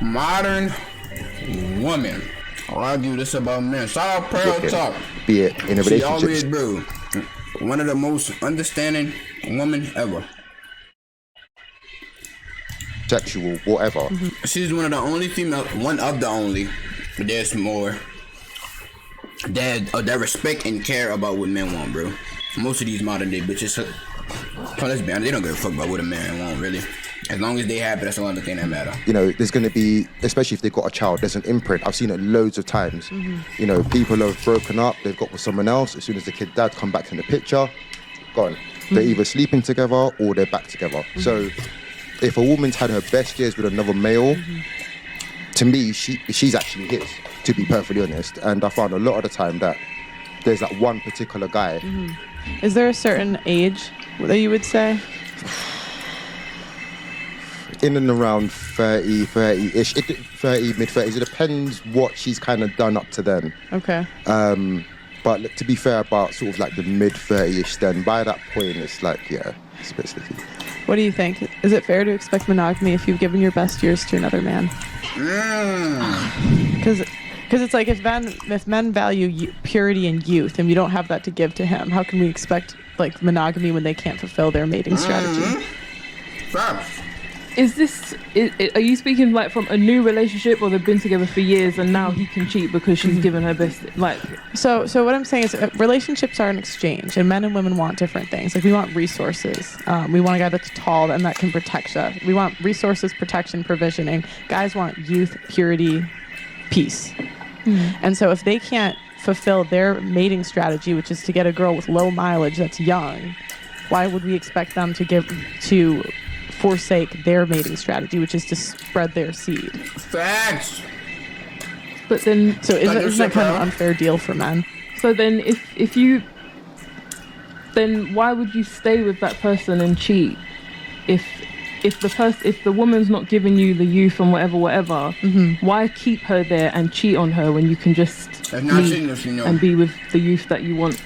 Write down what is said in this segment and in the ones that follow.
Modern woman. I'll argue this about men. Shout out Pearl Talk. Be it in a She relationship. always, bro, one of the most understanding women ever. Sexual, whatever. She's one of the only female, one of the only. There's more that respect and care about what men want, bro. Most of these modern day bitches, let's be honest, they don't give a fuck about what a man want, really. As long as they happy, that's the only thing that matter. You know, there's going to be, especially if they've got a child, there's an imprint. I've seen it loads of times. You know, people have broken up, they've got with someone else. As soon as the kid dad come back in the picture, gone. They're either sleeping together or they're back together. So if a woman's had her best years with another male, to me, she's actually his, to be perfectly honest. And I found a lot of the time that there's that one particular guy. Is there a certain age that you would say? In and around 30-ish, 30, mid-30s. It depends what she's kind of done up to then. Okay. But to be fair, about sort of like the mid-30ish then, by that point, it's like, yeah, it's basically. What do you think? Is it fair to expect monogamy if you've given your best years to another man? Because it's like if men value purity and youth and we don't have that to give to him, how can we expect like monogamy when they can't fulfill their mating strategy? Is this, are you speaking like from a new relationship, or they've been together for years and now he can cheat because she's given her best, like? So what I'm saying is relationships are an exchange, and men and women want different things. Like we want resources. We want a guy that's tall and that can protect us. We want resources, protection, provisioning. Guys want youth, purity, peace. And so if they can't fulfill their mating strategy, which is to get a girl with low mileage that's young, why would we expect them to forsake their mating strategy, which is to spread their seed? Facts. But then, so isn't that kind of an unfair deal for men? So then, if you, then why would you stay with that person and cheat? If the woman's not giving you the youth and whatever, why keep her there and cheat on her when you can just leave and be with the youth that you want?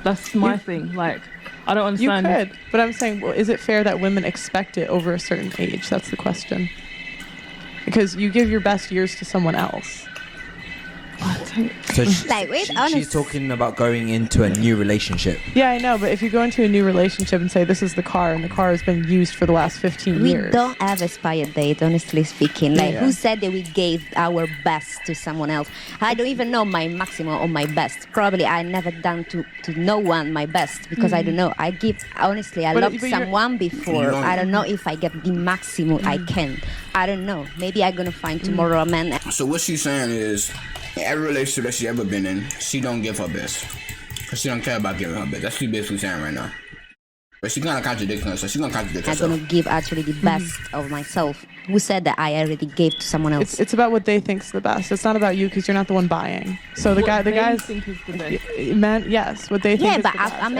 That's my thing. Like, I don't understand. You could, but I'm saying, well, is it fair that women expect it over a certain age? That's the question. Because you give your best years to someone else. So she's talking about going into a new relationship. Yeah, I know, but if you go into a new relationship and say this is the car and the car has been used for the last 15 years. We don't have expired date, honestly speaking. Like, who said that we gave our best to someone else? I don't even know my maximum or my best. Probably I never done to no one my best because I don't know. I give, honestly, I loved someone before. I don't know if I get the maximum I can. I don't know. Maybe I'm going to find tomorrow a man. So what she's saying is, in every relationship that she ever been in, she don't give her best. Because she don't care about giving her best. That's what she's basically saying right now. But she kind of contradicting herself. She's going to contradict herself. I'm going to give actually the best of myself. Who said that I already gave to someone else? It's about what they think's the best. It's not about you because you're not the one buying. So the guys think is the best. Men, yes, what they think is the best.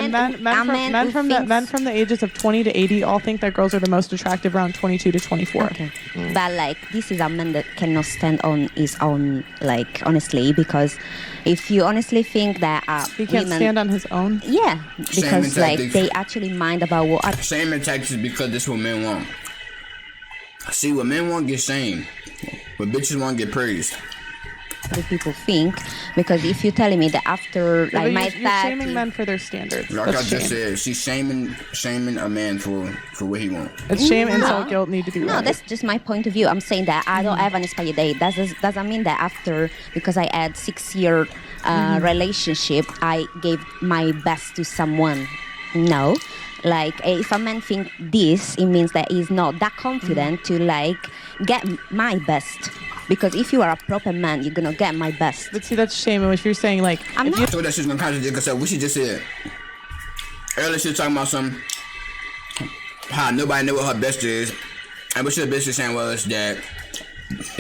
Men from the ages of 20 to 80 all think that girls are the most attractive around 22 to 24. Okay. But like, this is a man that cannot stand on his own, like, honestly, because if you honestly think that he can't stand on his own? Yeah, because like they actually mind about what... Shame and taxes because this is what men want. See, what men want get shamed, but bitches want get praised. What do people think? Because if you're telling me that after like my you're shaming men for their standards. Like I just said, she's shaming a man for what he wants. It's shame, insult, guilt need to be right. No, that's just my point of view. I'm saying that I don't have an expired date. Doesn't mean that after, because I had 6-year relationship, I gave my best to someone. No. Like, if a man think this, it means that he's not that confident to, like, get my best. Because if you are a proper man, you're going to get my best. But see, that's shame. And if you're saying, like... I'm not... I thought that she's going to contradict herself. What she just said. Earlier, she was talking about how nobody knew what her best is. And what she was basically saying was that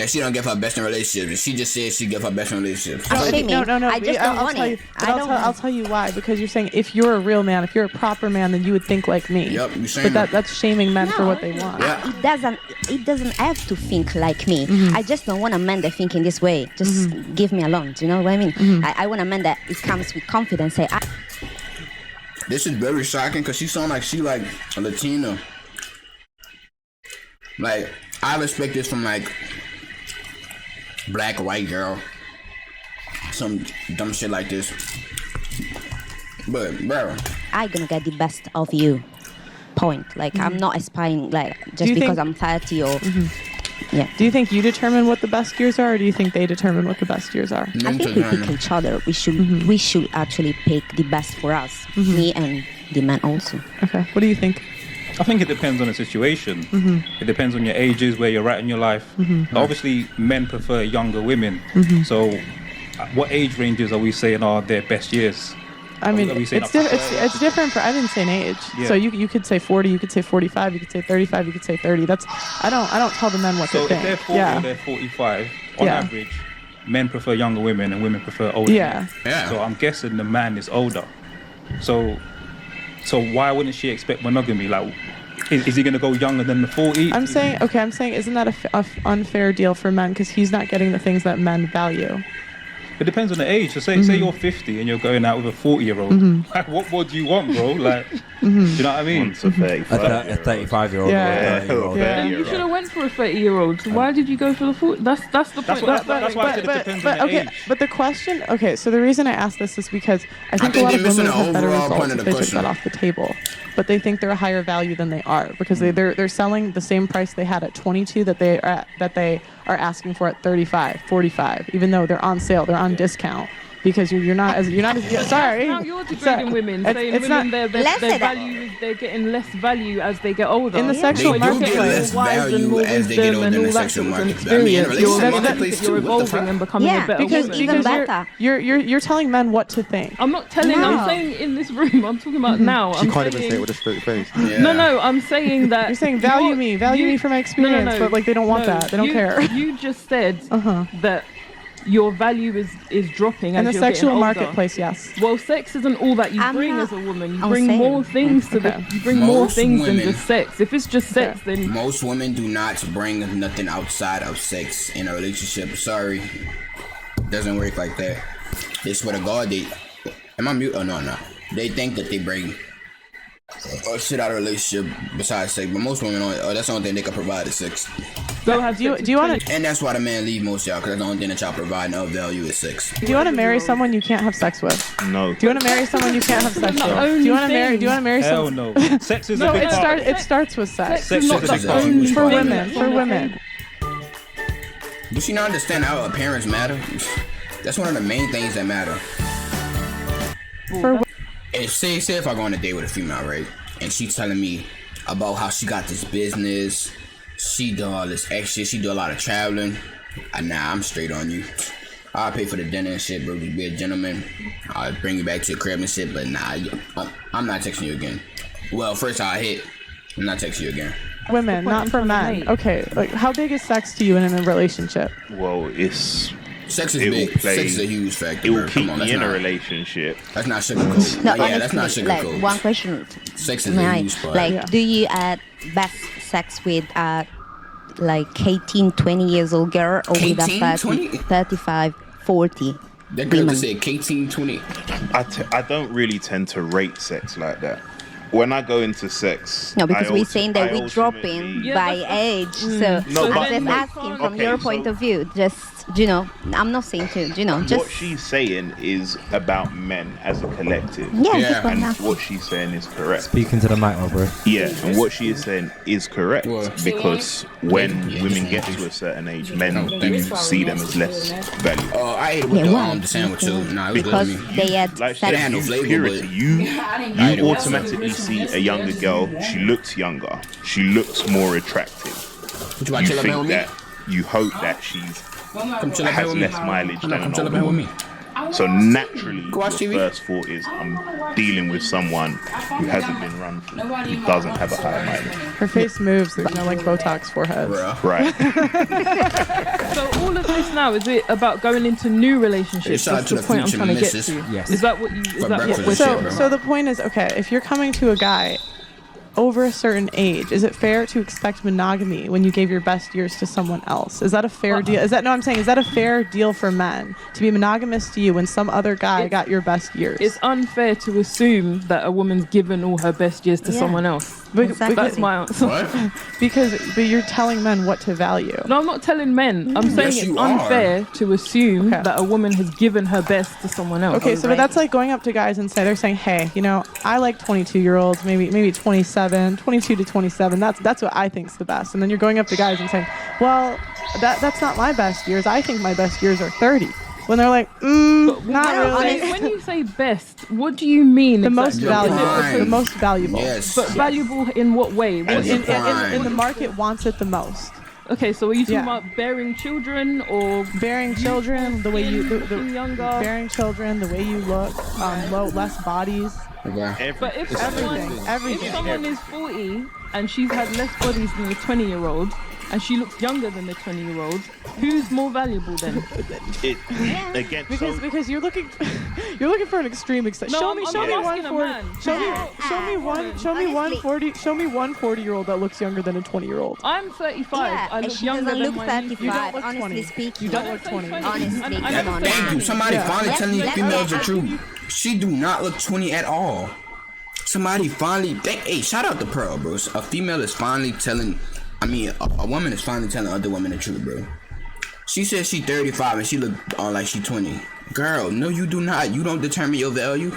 she don't give her best in relationships. She just said she give her best in relationships. No. I just don't want it. I'll tell you why. Because you're saying if you're a real man, if you're a proper man, then you would think like me. Yep, you're saying but that's shaming men for what they want. Yeah. It doesn't have to think like me. I just don't want a man that think in this way. Just give me alone. Do you know what I mean? I want a man that it comes with confidence. Say, this is very shocking because she sound like she like a Latina. Like, I respect this from like black, white girl. Some dumb shit like this. But, bro. I gonna get the best of you. Point. Like, I'm not aspiring, like, just because I'm 30 or... Yeah. Do you think you determine what the best years are, or do you think they determine what the best years are? I think we pick each other. We should actually pick the best for us. Me and the man also. Okay. What do you think? I think it depends on the situation. It depends on your ages, where you're at in your life. Obviously, men prefer younger women. So, what age ranges are we saying are their best years? I mean, it's different for. I didn't say an age. Yeah. So you could say 40, you could say 45, you could say 35, you could say 30. That's I don't tell the men what to think. So if they're 40 or they're 45, on average, men prefer younger women and women prefer older. Yeah. Men. So I'm guessing the man is older. So why wouldn't she expect monogamy? Like, is he going to go younger than the 40? I'm saying, isn't that a unfair deal for men because he's not getting the things that men value? It depends on the age. So say you're 50 and you're going out with a 40-year-old. Like, what more do you want, bro? Like, do you know what I mean? A 35-year-old. Yeah. You should have went for a 30-year-old. So why did you go for the 40? That's the point. That's why I said it depends on the age. But the question, so the reason I asked this is because I think a lot of women have better results if they took that off the table. But they think they're a higher value than they are because they're selling the same price they had at 22 that they are asking for at 35, 45, even though they're on sale, they're on discount. Because you're not as sorry. Now you're degrading women, saying women they're getting less value as they get older. In the sexual marketplace, value as they get older in the sexual marketplace. You're evolving and becoming a better woman. Even better. You're telling men what to think. I'm not telling. No. I'm saying in this room. I'm talking about now. She can't even say it with a straight face. Yeah. No. I'm saying that you're saying value me for my experience, but like they don't want that. They don't care. You just said that. Your value is dropping as in the you're sexual getting older. Marketplace. Yes. Well, sex isn't all that you bring as a woman. You bring more things to you bring more things than just sex. If it's just sex, then most women do not bring nothing outside of sex in a relationship. Sorry, doesn't work like that. They swear to God, am I mute? Oh no. They think that they bring shit out of a relationship besides sex, but most women that's the only thing they can provide is sex. So do you want to? And that's why the man leave most y'all, because that's the only thing that y'all provide of value is sex. Do you want to marry someone you can't have sex with? No. Do you want to marry someone you can't have sex with? Do you want to marry Hell someone? no. Sex is a big part. It starts with sex. Sex is not the only for women. Does she not understand how appearance matter? That's one of the main things that matter. And say if I go on a date with a female, right, and she telling me about how she got this business, she do all this extra, she do a lot of traveling. Nah, I'm straight on you. I'll pay for the dinner and shit, bro. Just be a gentleman. I'll bring you back to your crib and shit, but nah, I'm not texting you again. Well, first I'll hit. I'm not texting you again. Women, not for men. Okay, like how big is sex to you in a relationship? Well, sex is big. Sex is a huge factor. It will keep me in a relationship. That's not sugarcoat. No, honestly, that's not sugarcoat. Like, one question. Sex is a huge part. Like, do you best sex with like 18, 20 years old girl or with a 35, 40? That girl just said 18, 20. I don't really tend to rate sex like that. When I go into sex, no, because we're saying that we're dropping by age. So I'm just asking from your point of view. Just I'm not saying to just what she's saying is about men as a collective. Yeah. And what she's saying is correct. Speaking to the mic, bro. Yeah, and what she is saying is correct because when women get to a certain age, men do see them as less valuable. Oh, I ate it with the sandwich too. Nah, it was because good to me. they had like they had no flavor, purity. You automatically see a younger girl. She looks younger. She looks more attractive. You think that you hope that she's has less mileage than an older woman. So naturally, the first thought is I'm dealing with someone who hasn't been run through, who doesn't have a high mileage. Her face moves. There's no like Botox forehead. Right. So all of this now, is it about going into new relationships? That's the point I'm trying to get to. Yes. Is that what we're saying? So the point is, okay, if you're coming to a guy over a certain age, is it fair to expect monogamy when you gave your best years to someone else? Is that a fair deal? Is that a fair deal for men to be monogamous to you when some other guy got your best years? It's unfair to assume that a woman's given all her best years to someone else. That's my answer. What? But you're telling men what to value. No, I'm not telling men. I'm saying Yes, it's you are. unfair to assume Okay. that a woman has given her best to someone else. Okay, so but that's like going up to guys and they're saying, hey, you know, I like 22-year-olds, maybe 27, 22 to 27. That's what I think's the best. And then you're going up to guys and saying, well, that's not my best years. I think my best years are 30. When they're like, not really. When you say best, what do you mean? The most exactly? valuable. The most valuable. Yes. But valuable in what way? What, As In the market wants it the most. okay, so are you talking Yeah. about bearing children or Bearing children, the way you looking younger? bearing children, the way you look, less bodies, Okay. But if everything. someone is 40 and she's had less bodies than the 20-year-old and she looks younger than the 20-year-old, who's more valuable then? Because you're looking for an extreme extent. No, show I'm me asking a 140. man. Show me 140-year-old that looks younger than a 20-year-old. I'm 35. Yeah, I and look she younger doesn't than look my 35. You don't look Honestly 20. speaking, You don't look 20. Honestly, come on. Thank you. Somebody finally Let's- telling you let's- females the let's- truth. She do not look 20 at all. Somebody finally, hey, shout out to Pearl, bro. A female is finally telling, a woman is finally telling other women the truth, bro. She says she 35 and she look like she 20. Girl, no, you do not. You don't determine your value.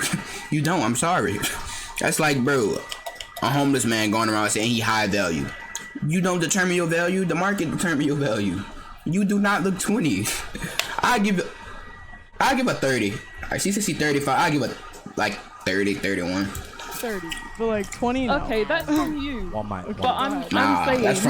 You don't. I'm sorry. That's like, bro, a homeless man going around saying he high value. You don't determine your value. The market determine your value. You do not look 20. I give a 30. She says she 35. I give a like 30, 31. 30, but like 20. No. Okay, that's from you. One mic. But I'm Nah, saying that's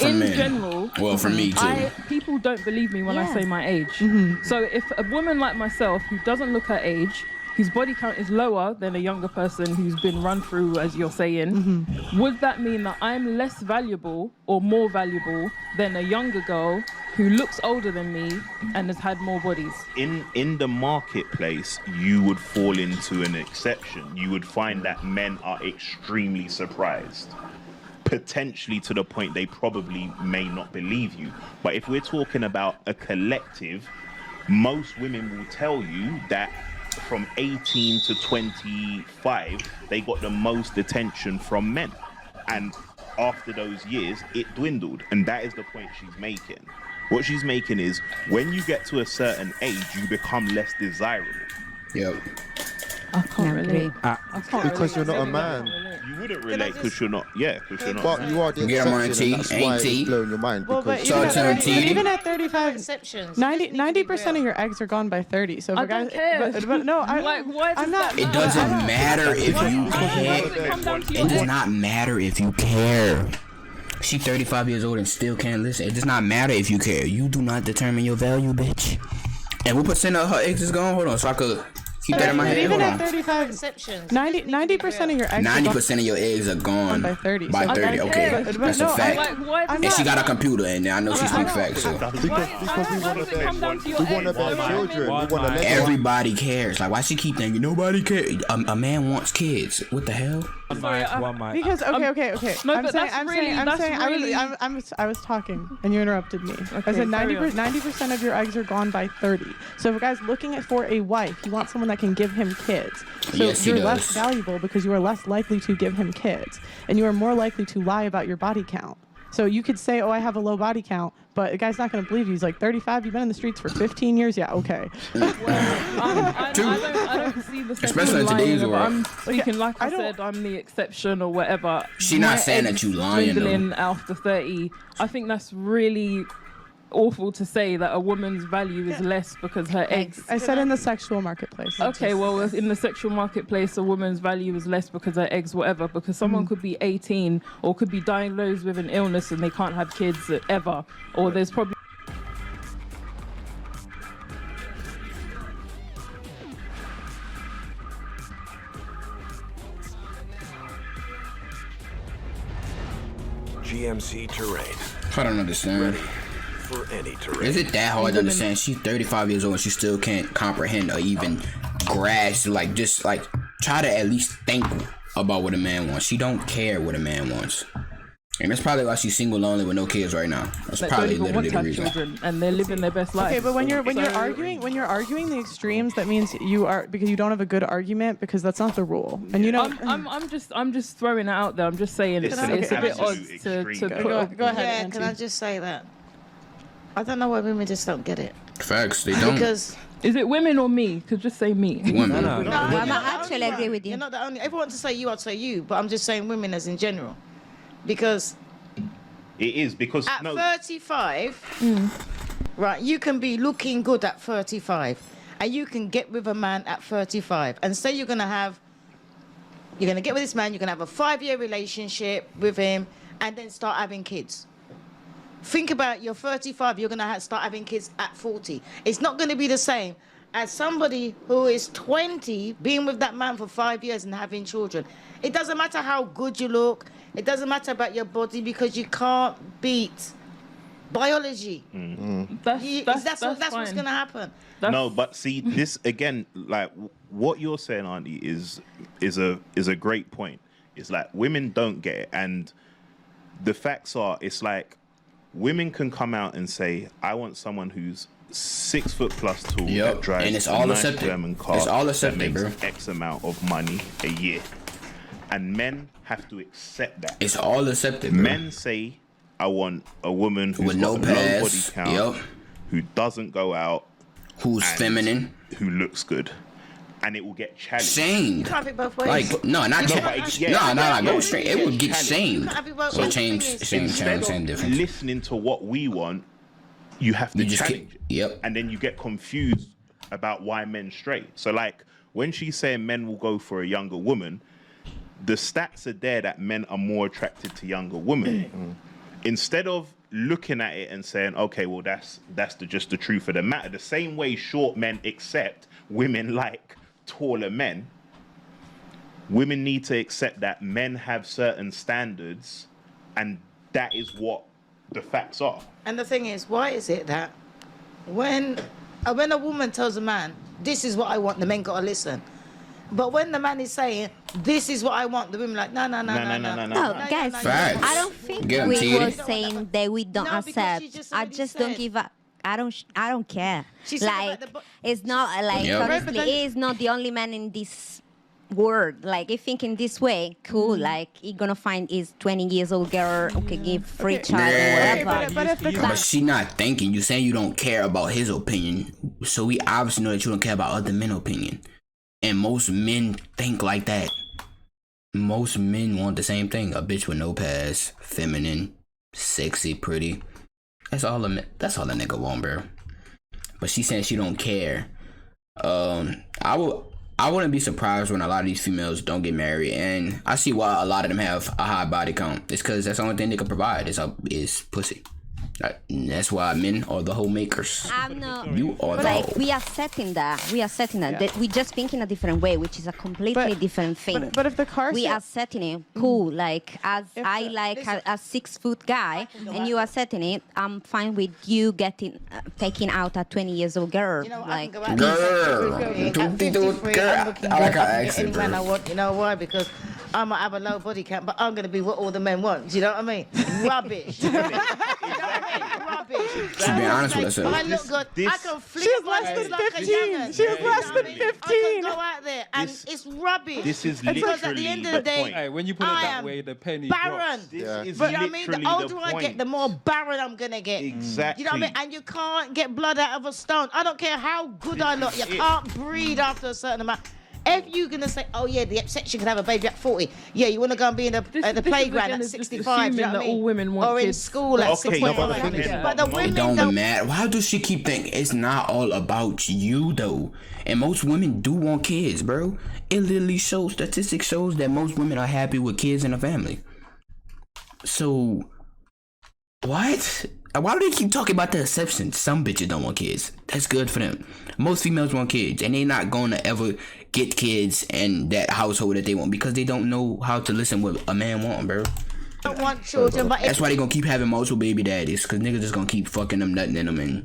from in men. general. Well, from me too. People don't believe me when I say my age. So if a woman like myself who doesn't look her age, whose body count is lower than a younger person who's been run through, as you're saying, would that mean that I'm less valuable or more valuable than a younger girl who looks older than me and has had more bodies? In the marketplace, you would fall into an exception. You would find that men are extremely surprised, potentially to the point they probably may not believe you. But if we're talking about a collective, most women will tell you that from 18 to 25, they got the most attention from men. And after those years, it dwindled. And that is the point she's making. What she's making is when you get to a certain age, you become less desirable. Yep. I can't relate. Because you're not a man. You wouldn't relate because you're not. Yeah, because you're not. But you are the Get 'em on exception, and T, that's why ain't T. it's blowing your mind. Well, Because but So even at 35, Exceptions. 90% of your eggs are gone by 30. So if I a guy, don't care. but no, Like, why does I'm not. that It doesn't matter if you care. It does not matter if you care. She 35 years old and still can't listen. It does not matter if you care. You do not determine your value, bitch. And what percent of her eggs is gone? Hold on, so I could keep that in my head. Even Hold at on. 35, Exceptions. 90% of your eggs are 90% of your eggs are gone by 30. By So 30, I okay. don't care. That's But a no, fact. Like, why does And she that- got a computer, and I know she speaks facts. So because Why we does it come down to your want to eggs? bear children. We want to let them. everybody cares. Like, why she keep thinking nobody cares? A man wants kids. What the hell? One mic. Because okay. No, I'm but saying, that's I'm really- saying, I'm that's saying, really- I was talking and you interrupted me. I Okay, said carry on. 90% of your eggs are gone by 30. So if a guy's looking for a wife, he wants someone that can give him kids. So Yes, he you're does. less valuable because you are less likely to give him kids, and you are more likely to lie about your body count. So you could say, oh, I have a low body count, but a guy's not going to believe you. He's like, 35, you've been in the streets for 15 years? Yeah, okay. I don't see the sense Especially in in today's lying, but world. I'm speaking like I I don't- said, I'm the exception or whatever. She not My saying that eggs you lying, though. dwindling after 30. I think that's really awful to say that a woman's value is less because her eggs. I said in the sexual marketplace. Okay, well, in the sexual marketplace, a woman's value is less because her eggs, whatever. Because someone could be 18 or could be diagnosed with an illness and they can't have kids ever. Or there's probably. GMC terrain. I don't understand. For any terrain. Is it that hard to understand? She's 35 years old and she still can't comprehend or even grasp, like, just, like, try to at least think about what a man wants. She don't care what a man wants. And that's probably why she's single, lonely, with no kids right now. That's That probably don't even want literally to the have reason. children, and they're living their best life. Okay, but when you're arguing the extremes, that means you are, because you don't have a good argument, because that's not the rule. And you know, I'm just throwing it out there. I'm just saying it's a bit odd to put. Go ahead. Yeah, Auntie. can I just say that? I don't know why women just don't get it. Facts, they don't. Because is it women or me? Could just say me. Women. I actually agree with you. You're not the only. If I want to say you, I'd say you. But I'm just saying women as in general, because It is because at 35, right, you can be looking good at 35, and you can get with a man at 35, and say you're gonna get with this man, you're gonna have a 5-year relationship with him, and then start having kids. Think about you're 35, you're gonna start having kids at 40. It's not gonna be the same as somebody who is 20 being with that man for 5 years and having children. It doesn't matter how good you look. It doesn't matter about your body, because you can't beat biology. That's what's gonna happen. No, but see, this again, like what you're saying, Auntie, is a great point. It's like women don't get it, and the facts are, it's like women can come out and say, "I want someone who's 6 foot plus tall, that drives and it's a all nice accepted. German car, It's all accepted, that bro. makes X amount of money a year," and men have to accept that. It's all accepted, bro. Men say, "I want a woman who's With got no a low pass, body count, who doesn't go out, who's and feminine, who looks good," and it will get challenged. shamed. You can't have it both ways. Like, no, not go straight. It would get shamed. So change, same difference. Listening to what we want, you have to You just challenge it. And then you get confused about why men stray. So like when she's saying men will go for a younger woman, the stats are there that men are more attracted to younger women. Instead of looking at it and saying, okay, well that's just the truth of the matter. The same way short men accept women like taller men, women need to accept that men have certain standards, and that is what the facts are. And the thing is, why is it that when a woman tells a man, "This is what I want," the men gotta listen. But when the man is saying, "This is what I want," the women are like, no. No, guys, Facts. I don't think Get 'em, we T. were saying that we don't No, because accept. she just I already just don't said. give up. I don't care. She said Like, about the it's not like, Yep. honestly, he is not the only man in this world. Like, I think in this way, cool. Like, you're gonna find his 20-year-old girl who can give free child or whatever. But she not thinking. You saying you don't care about his opinion, so we obviously know that you don't care about other men's opinion. And most men think like that. Most men want the same thing: a bitch with no past, feminine, sexy, pretty. That's all a nigga want, bro. But she saying she don't care. I wouldn't be surprised when a lot of these females don't get married, and I see why a lot of them have a high body count. It's because that's the only thing they can provide is pussy. That's why men are the whole makers. I'm not. You are the Like, whole. we are setting that. That we just think in a different way, which is a completely different thing. But if the car we are setting it cool. Like, as I like a 6-foot guy, and you are setting it, I'm fine with you taking out a 20-year-old girl. You know, Like, I can Girl. At 53, Girl. I'm looking I like good. how I can I get any accent, man bro. I want. You know why? Because I might have a low body count, but I'm going to be what all the men want. Do you know what I mean? Rubbish. Rubbish. To be honest with herself. I look good. I can flip She's my less legs than like a 15. young'un. She was less than I 15. can go out there and it's rubbish. This is because at the end of the day, point. Hey, when you put it I that am way, the penny barren. drops. This is But you know what I mean? literally The older the I point. get, the more barren I'm gonna get. Exactly. You know what I mean? And you can't get blood out of a stone. I don't care how good I look. You can't breathe after a certain amount. If you're gonna say, "Oh yeah, the section can have a baby at 40," yeah, you want to go and be in the This playground again at is just 65. You know assuming what I that mean? all women want or in kids. school at Okay, no, 65. but the thing is- But the It women don't matter. Why does she keep thinking it's not all about you though? And most women do want kids, bro. It literally shows, statistics shows that most women are happy with kids in a family. So what? Why do they keep talking about the exceptions? Some bitches don't want kids. That's good for them. Most females want kids, and they're not gonna ever get kids in that household that they want because they don't know how to listen what a man want, bro. don't want children, but That's why they gonna keep having multiple baby daddies, cause niggas just gonna keep fucking them, nutting in them, and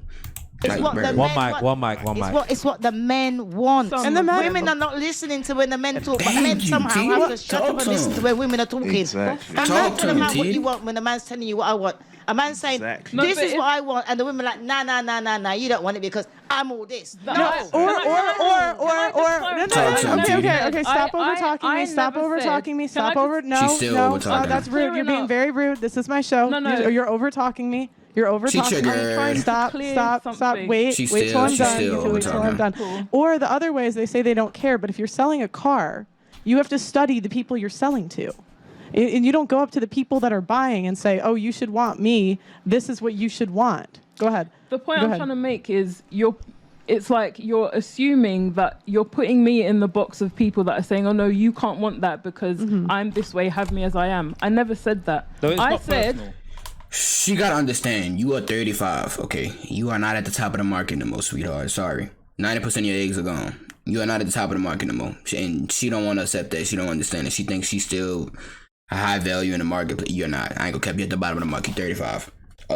It's what the One men mic. It's what the men want. And the men- women are not listening to when the men talk, but Thank men you, somehow T. have to shut Talk up and to listen him. to when women are talking. Exactly. And Talk man to tell a him, man what T. you want when the man's telling you what I want. A man saying, Exactly. No, this but is if- what I want, and the women like, nah, you don't want it because I'm all this. No. Or Talk to him, T. okay. Stop over talking me. Stop never over said- talking me. Can Stop I over. just- No, She's still no. over-talking. That's rude. Clear You're being enough. very rude. This is my show. No. You're over talking me. You're over She talking me. triggered. Stop. Clear Stop. something. Wait. She's Wait till I'm still done. You can wait till I'm done. over-talking. Or the other way is they say they don't care, but if you're selling a car, you have to study the people you're selling to. And you don't go up to the people that are buying and say, "Oh, you should want me. This is what you should want." Go ahead. The point Go I'm ahead. trying to make is it's like you're assuming that you're putting me in the box of people that are saying, "Oh no, you can't want that because I'm this way. Have me as I am." I never said that. Though it's I not said, personal. She gotta understand, you are 35, okay? You are not at the top of the market no more, sweetheart. Sorry. 90% of your eggs are gone. You are not at the top of the market no more. And she don't want to accept that. She don't understand it. She thinks she's still a high value in the market, but you're not. I ain't gonna keep you at the bottom of the market, 35.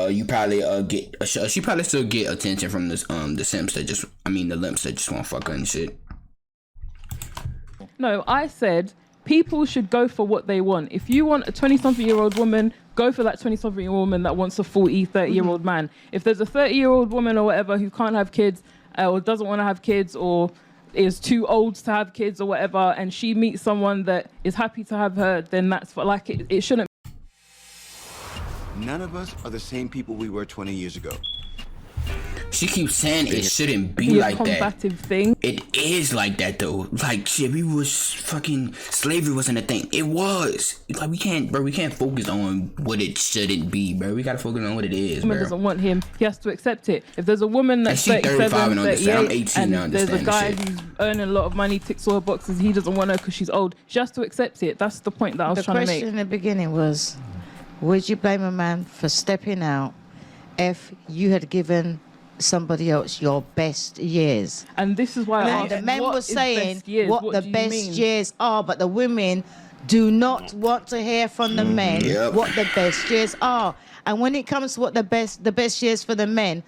You probably she probably still get attention from this the simps that just, the limps that just want to fuck her and shit. no, I said people should go for what they want. If you want a 20-something-year-old woman, go for that 20-something-year-old woman that wants a 40, 30-year-old man. If there's a 30-year-old woman or whatever who can't have kids or doesn't want to have kids or is too old to have kids or whatever, and she meets someone that is happy to have her, then that's like it shouldn't. None of us are the same people we were 20 years ago. She keeps saying it shouldn't be be a like that. combative thing. It is like that though. Like shit, we was fucking slavery wasn't a thing. It was. It's like we can't focus on what it shouldn't be, bro. We gotta focus on what it is, Woman bro. doesn't want him, he has to accept it. If there's a woman that's And she 35 37, and understand. I'm 38, 18 now, and there's a understand guy this shit. who's earning a lot of money, ticks all her boxes, he doesn't want her because she's old, she has to accept it. That's the point that I was The trying to question make. in the beginning was, would you blame a man for stepping out if you had given somebody else your best years? And this is why I And asked, the men what were is saying best years? what the do you best mean? years are, but the women do not want to hear from the men Yep. what the best years are. And when it comes to what the best years for the men,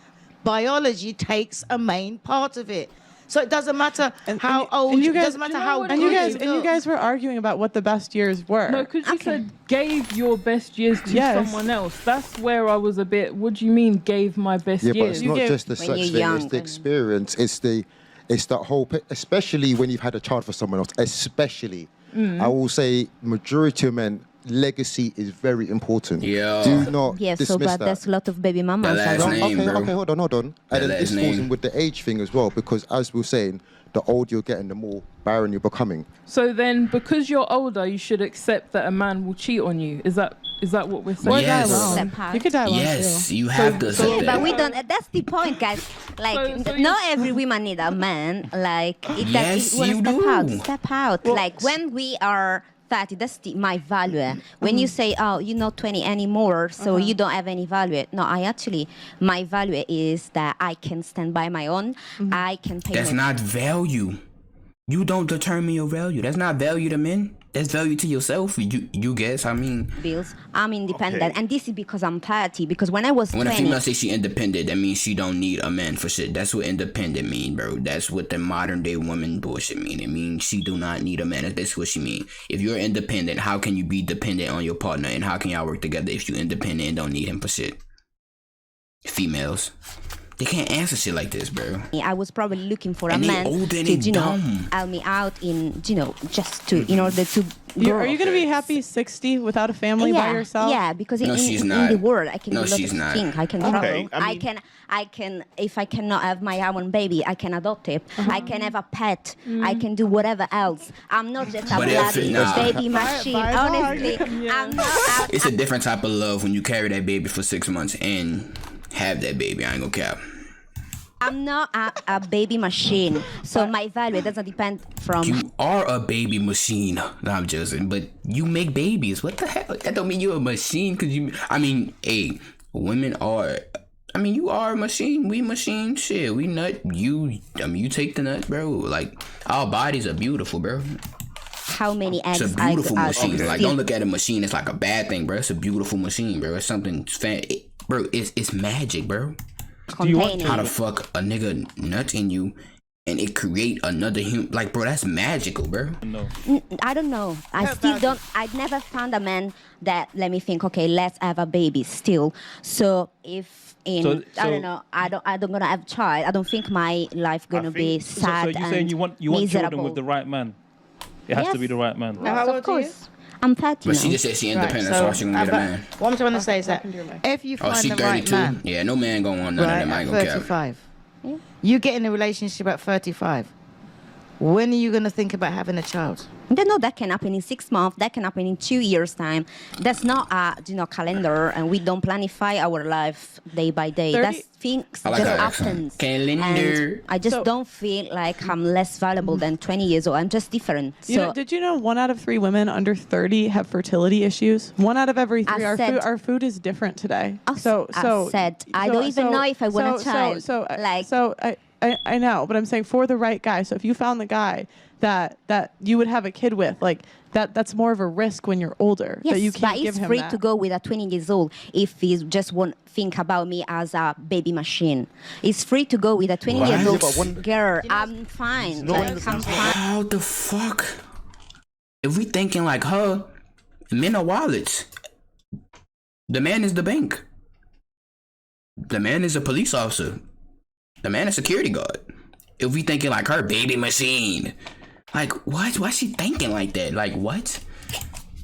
biology takes a main part of it. So it doesn't matter how old. you It guys- doesn't matter do you know how what good it And you guys were arguing about what the best years were. No, because you Okay. said gave your best years to Yes. someone else. That's where I was a bit, what do you mean gave my best Yeah, but years? it's not gave- just the When sex you're thing, young it's the and- experience, it's that whole, especially when you've had a child for someone else, especially. I will say majority of men, legacy is very important. Yeah. Do not Yes, so dismiss but that. there's a lot of baby mamas. The last around. name, okay, bro. okay, hold on. That And then last this falls name. in with the age thing as well, because as we were saying, the older you're getting, the more barren you're becoming. So then, because you're older, you should accept that a man will cheat on you. Is that what we're saying? Or Yes. die alone. Step out. You could die alone Yes, too. you have to accept But that. we don't. That's the point, guys. Like, So not every woman need a man. Like, if Yes, that, you you wanna do. step out. Like when we are 30, that's my value. When you say, "Oh, you're not 20 anymore, so you don't have any value." No, my value is that I can stand by my own. I can pay. That's not value. You don't determine your value. That's not value to men. That's value to yourself. You guess. bills. I'm independent, Okay. and this is because I'm 30. Because when I was When a 20, female says she independent, that means she don't need a man for shit. That's what independent mean, bro. That's what the modern day woman bullshit mean. It means she do not need a man. That's what she mean. If you're independent, how can you be dependent on your partner? And how can y'all work together if you independent and don't need him for shit? Females, they can't answer shit like this, bro. I was probably looking for a And they man old and to, they dumb. help me out in, just to, in order to. Are you going to be happy 60 without a family by yourself? Yeah, because No, she's in not. the world I can No, do a lot she's of not. things. I can Okay, travel. I mean- I can. If I cannot have my own baby, I can adopt it. I can have a pet. I can do whatever else. I'm not just a But if bloody nah. baby machine. Bye, Honestly, yeah. I'm not out. It's a different type of love when you carry that baby for 6 months and have that baby. I ain't gonna cap. I'm not a baby machine. So my value doesn't depend from. You are a baby machine. No, I'm joking. But you make babies. What the hell? That don't mean you're a machine. Women are. You are a machine. We machine. Shit, we nut. You take the nut, bro. Like, our bodies are beautiful, bro. How many eggs It's a beautiful I machine. Like, still- don't look at a machine as like a bad thing, bro. It's a beautiful machine, bro. It's something bro. It's magic, bro. containing How the it. fuck a nigga nut in you and it create another human? Like, bro, that's magical, bro. No. I don't know. I still don't. I've never found a man that let me think. Okay, let's have a baby. Still, so if in I don't know, I don't gonna have a child. I don't think my life gonna be sad So you're and saying you want miserable. children with the right man? It has to be the right man. How old Of course, I'm 30 But she now. just said she independent, so she gonna get a man. What I'm trying to say is that if you Oh, find she the right 32? man, Yeah, no man gonna want none right, of them. I at ain't gonna care. 35, you get in a relationship at 35. When are you going to think about having a child? No, that can happen in 6 months. That can happen in 2 years' time. That's not a calendar, and we don't planify our life day by day. 30 That's things I like just that accent. happens. Calendar. And I just don't feel like I'm less valuable than 20 years old. I'm just different. Did you know 1 out of 3 women under 30 have fertility issues? 1 out of every 3. Our food is different today. I don't even know if I want a child. I know, but I'm saying for the right guy. So if you found the guy that you would have a kid with, like that's more of a risk when you're older. Yes, that you can't but give he's him free that. to go with a 20 years old if he just won't think about me as a baby machine. He's free to go with a 20 years old girl. I'm fine. I'm fine. How the fuck? If we thinking like her, men are wallets. The man is the bank. The man is a police officer. The man is security guard. If we thinking like her, baby machine. Like, what? Why is she thinking like that? Like, what?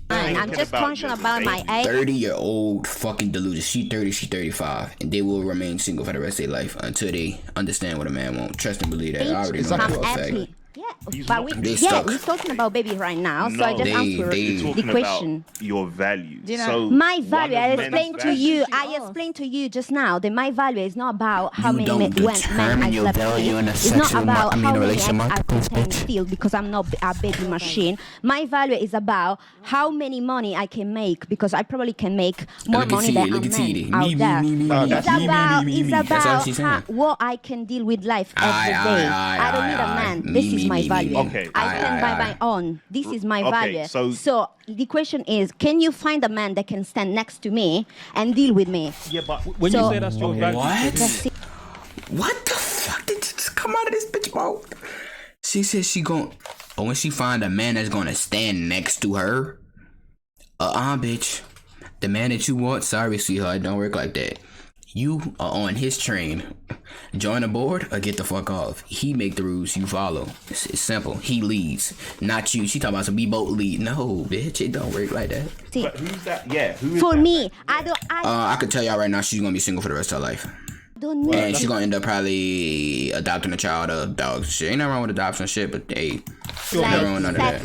I'm just conscious about my age. 30-year-old fucking deluded. She 30, she 35. And they will remain single for the rest of their life until they understand what a man wants. Trust and believe that. I already know that for a fact. Yeah, but he's talking about baby right now, so I just answered the question. About your values. So my value, I explained to you. I explained to you just now that my value is not about how many men I slept with. It's not about how many eggs I can steal because I'm not a baby machine. My value is about how many money I can make because I probably can make more money than a man out there. It's about what I can deal with life every day. I don't need a man. This is my value. Okay. I stand by my own. This is my value. So the question is, can you find a man that can stand next to me and deal with me? Yeah, but when you say that's your value, What the fuck did just come out of this bitch mouth? She said she gon' when she find a man that's gonna stand next to her. Bitch. The man that you want, sorry, sweetheart, it don't work like that. You are on his train. Join aboard or get the fuck off. He make the rules, you follow. It's simple. He leads, not you. She talking about some we both lead. No, bitch, it don't work like that. But who's that? Yeah, who is for that? me, I can tell y'all right now, she's gonna be single for the rest of her life. Don't need And she's gonna end up probably adopting a child or dogs. Shit, ain't nothing wrong with adoption shit, but hey, nothing wrong with none of that.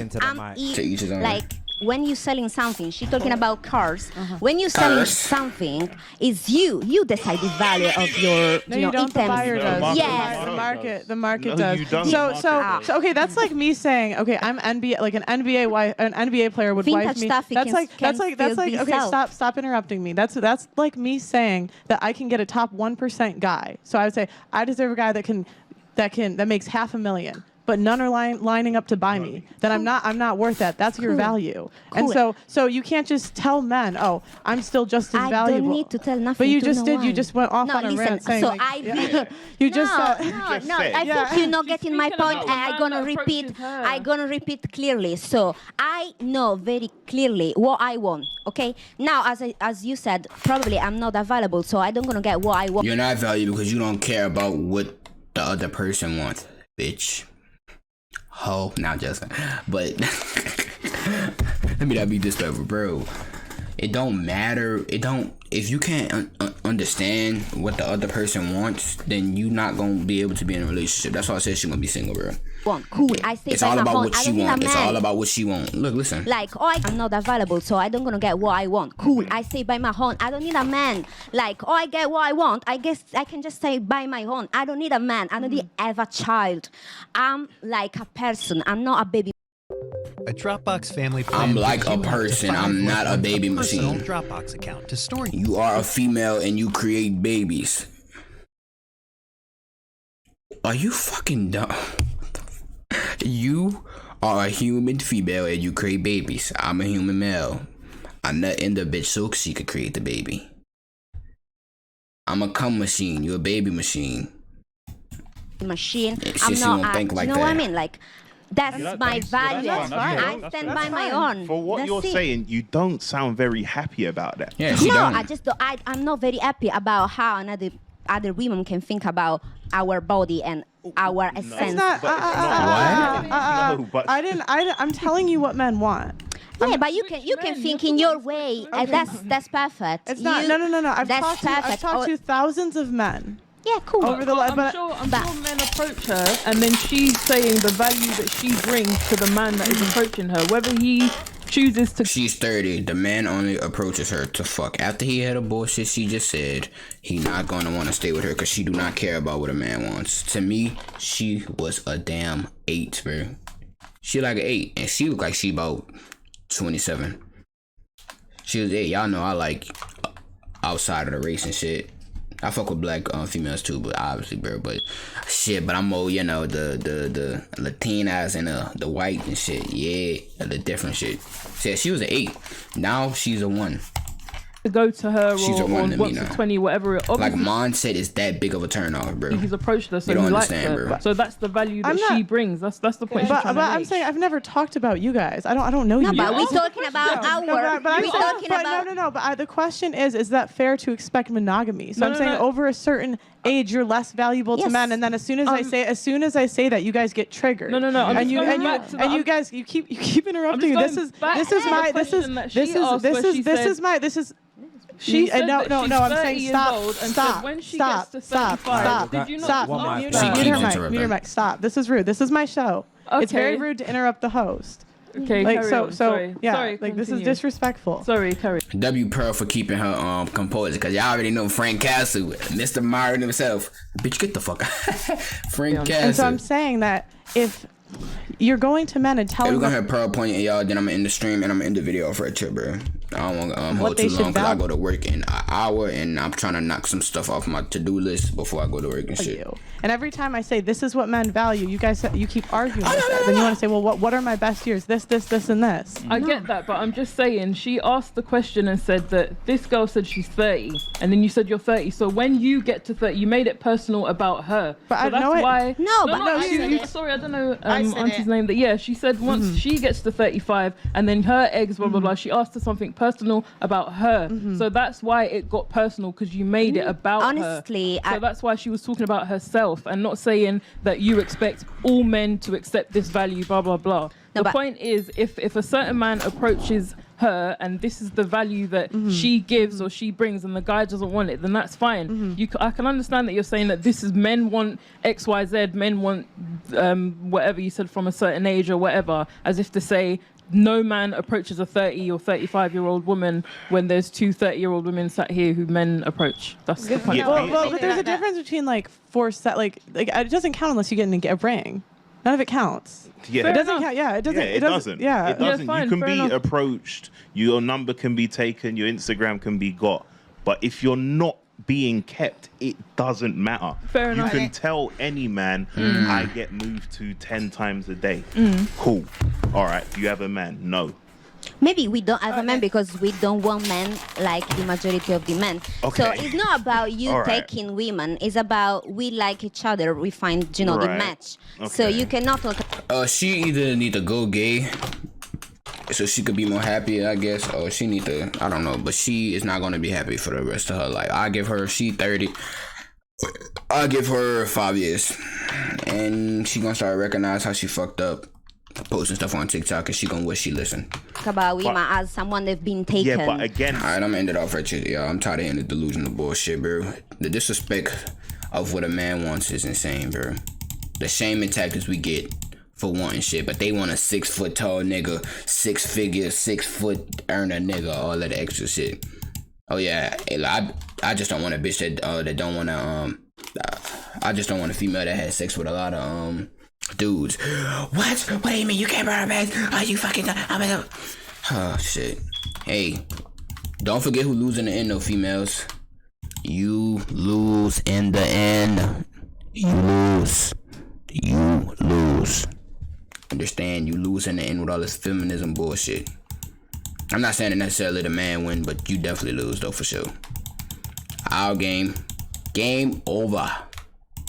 To each his own. Like when you're selling something, she's talking about cars. When you're selling something, it's you decide the value of your you don't. items. The buyer does. Yes. The market No, does. you don't. So okay, that's like me saying, okay, I'm NBA, like an NBA player would Vintage wife me. stuff, That's like be okay, sold. stop interrupting me. That's like me saying that I can get a top 1% guy. So I would say I deserve a guy that makes $500,000. But none are lining up to buy me. Then I'm not worth that. That's your value. And so you can't just tell men, oh, I'm still just as valuable. I don't need to tell nothing. But you to just no did. one. You just went off on a rant saying, so like, I you just I Yeah. think you're not getting my point. about a man I'm gonna that repeat. approaches her. I'm gonna repeat clearly. So I know very clearly what I want. Okay. Now, as you said, probably I'm not available, so I don't gonna get what I want. You're not valuable because you don't care about what the other person wants, bitch. Ho, not just, but let me not be disrespectful, bro. It don't matter. If you can't understand what the other person wants, then you not gonna be able to be in a relationship. That's why I said she's gonna be single, bro. Cool. I say It's by all my about phone. what I she don't need a wants. It's man. all about what she wants. Look, listen. Like, I'm not available, so I don't gonna get what I want. Cool. I say by my own. I don't need a man. Like, I get what I want. I guess I can just say by my own. I don't need a man. I don't need have a child. I'm like a person. I'm not a baby. A Dropbox family plan. I'm like gives a you up to person. 5 I'm not a months baby of personal machine. Dropbox account to store. You are a female and you create babies. Are you fucking dumb? You are a human female and you create babies. I'm a human male. I nut in the bitch so she could create the baby. I'm a cum machine. You a baby machine. Machine. It's I'm just not. you don't think like you know what I that. mean? Like, that's my value. I stand by my own. For what That's you're it. saying, you don't sound very happy about that. Yeah, she No, don't. I just don't. I'm not very happy about how other women can think about our body and our essence. It's not. No, but I'm telling you what men want. Yeah, but you can think in your way. And that's perfect. It's not. No. I've that's talked to thousands of men. Yeah, cool. Over the I'm sure men approach her, and then she's saying the value that she brings to the man that is approaching her. Whether he chooses to. She's 30. The man only approaches her to fuck. After he had a bullshit she just said, he not gonna want to stay with her because she do not care about what a man wants. To me, she was a damn 8, bro. She like an 8, and she look like she about 27. She was 8. Y'all know I like outside of the race and shit. I fuck with black females too, but obviously, bro. But shit, but I'm more, you know, the Latinas and the white and shit. Yeah, the different shit. Said she was an 8. Now she's a 1. To go to her She's or a 1 to me once now. or 20, whatever. Like mindset is that big of a turn off, bro. He's approached her, so You don't he likes understand, her. bro. So that's the value that I'm not- she brings. That's the point. But she's trying to I'm make. saying I've never talked about you guys. I don't know No, you. but guys. we're talking about our. But I'm we're saying, talking about. no. But the question is that fair to expect monogamy? So No, I'm no, saying no. over a certain age, you're less valuable to Yes. men. And then as soon as I say that, you guys get triggered. No. I'm And just going back to the- you guys keep interrupting. I'm This just is going back to the question that she asked where she said- She said no. that she's I'm 30 saying years stop. old and Stop. said when she Stop. gets to Stop. 35, Stop. did you not Stop. just ask Mute her? She her keeps mic. interrupting. Mute her mic. Stop. This is rude. This is my show. It's very Okay. rude to interrupt the host. Okay, Like carry on. so Sorry. yeah. Sorry, Like this is continue. disrespectful. Sorry, carry. W Pearl for keeping her composed, because y'all already know Frank Castle, Mr. Myron himself. Bitch, get the fuck out. Frank Castle. And so I'm saying that if you're going to men and Hey, telling we're gonna them have Pearl pointing at y'all, then I'm gonna end the stream and I'm gonna end the video for a trip, bro. I don't want to What hold they too should long because I value. go to work in an hour and I'm trying to knock some stuff off my to-do list before I go to work and shit. you. And every time I say this is what men value, you guys you keep arguing with it. Then you want to say, well, what are my best years? This, and this. I get that, but I'm just saying, she asked the question and said that this girl said she's 30, and then you said you're 30. So when you get to 30, you made it personal about her. But so I that's know it- why. No, but I said it. Sorry, I don't know I said Auntie's it. name. That yeah, she said once she gets to 35, and then her eggs, blah blah blah. She asked her something personal about her. So that's why it got personal, because you made it about Honestly, her. So that's why she was talking about herself and not saying that you expect all men to accept this value, blah blah blah. No, The but- point is, if a certain man approaches her and this is the value that she gives or she brings, and the guy doesn't want it, then that's fine. I can understand that you're saying that this is men want X, Y, Z, men want whatever you said from a certain age or whatever, as if to say no man approaches a 30 or 35-year-old woman when there's two 30-year-old women sat here who men approach. That's the point. Yeah, Well, but there's a difference between like forced set, like it doesn't count unless you get a ring. None of it counts. Yeah. It doesn't count. Yeah, it doesn't. Yeah, it doesn't. Yeah. It doesn't. fine, you can fair be enough. approached, your number can be taken, your Instagram can be got. But if you're not being kept, it doesn't matter. Fair enough. You can tell any man, I get moved to 10 times a day. Cool. All right. Do you have a man? No. Maybe we don't have a man because we don't want men like the majority of the men. So Okay. it's not about you All right. taking women. It's about we like each other. We find, the Right. match. So Okay. you cannot talk. She either need to go gay so she could be more happy, I guess, or she need to, I don't know, but she is not going to be happy for the rest of her life. I give her, she 30, I'll give her 5 years, and she gonna start recognize how she fucked up, posting stuff on TikTok, and she gonna wish she listened. Talk about women as someone they've been taken. Yeah, but again, Alright, I'm gonna end it off right here, y'all. I'm tired of hearing the delusional bullshit, bro. The disrespect of what a man wants is insane, bro. The shaming tactics we get for wanting shit, but they want a 6 foot tall nigga, 6 figure, 6 foot earner nigga, all of the extra shit. Oh yeah, I just don't want a bitch that don't want to I just don't want a female that has sex with a lot of dudes. What do you mean you can't burn her back? Are you fucking? Oh shit. Hey, don't forget who lose in the end though, females. You lose in the end. You lose. You lose. Understand? You lose in the end with all this feminism bullshit. I'm not saying that necessarily the man win, but you definitely lose though for sure. Our game, Game over.